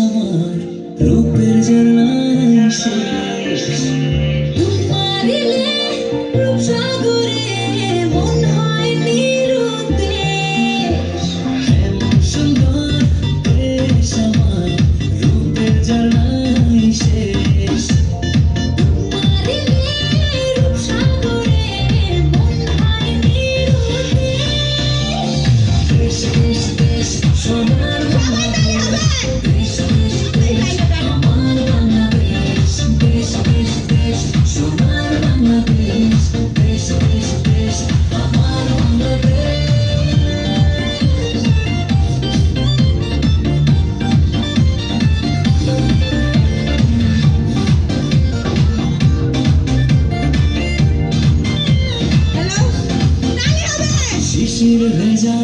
আমার রূপের জ্বালায় শেষ। মারিলে রূপসাগরে মন হয় নিরুদ্দেশ। এমন সুন্দর দেশ আমার রূপের জ্বালায় শেষ। মারিলে রূপসাগরে মন হয় নিরুদ্দেশ। দেশ দেশ দেশ সোনার বাংলাদেশ, দেশ দেশ দেশ আমার বাংলাদেশ, দেশ দেশ দেশ সোনার বাংলাদেশ, দেশ দেশ দেশ আমার বাংলাদেশ। শিশির ভেজা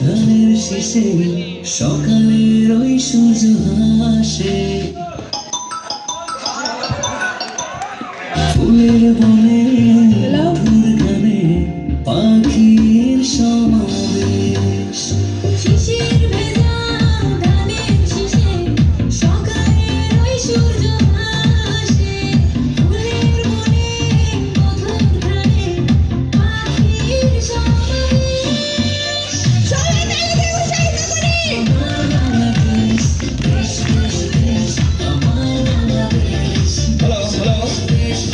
ধানের শীষে সকালের ওই সূর্য হাসে। ফুলের বনে মধুর গানে পাখির সমাবেশ। শিশির ভেজা ধানের শীষে সকালের ওই সূর্য হাসে। ফুলের বনে মধুর ঘ্রাণে পাখির সমাবেশ। সবাই তালি দিয়ে উৎসাহিত করি। আমার বাংলাদেশ, দেশ দেশ দেশ আমার বাংলাদেশ। হ্যালো হ্যালো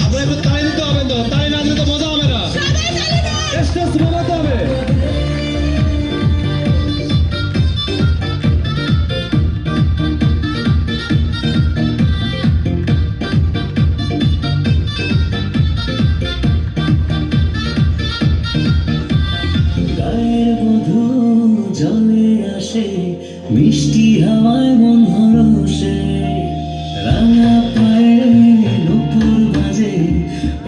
আপনার একটু তাই দিতে হবে তো, তাই না দিলে তো মজা হবে না। সবাই তালি দাও। স্টেজ বানাতে হবে। গায়ের মধু জলে আসে মিষ্টি হাওয়ায় মন হরসে। রাঙা পায়ে নুপুর বাজে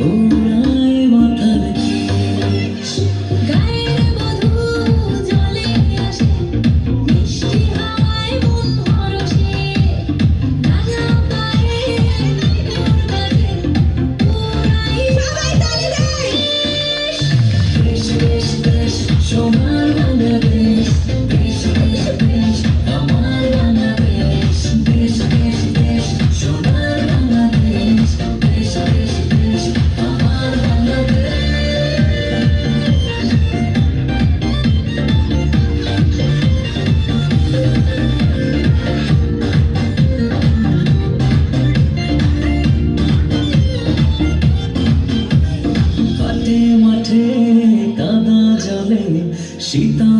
ওড়ায় মাথার কেশ। গায়ের মধু জলে আসে মিষ্টি হাওয়ায় মন হরসে। রাঙা পায়ে নুপুর বাজে ওড়াই সবাই তালি দেয়। দেশ দেশ দেশ সোনার বাংলাদেশ, দেশ দেশ দেশ আমার বাংলাদেশ, দেশ দেশ দেশ সোনার বাংলাদেশ, দেশ দেশ দেশ আমার বাংলাদেশ। মাঠে মাঠে কাদা জলে শীতল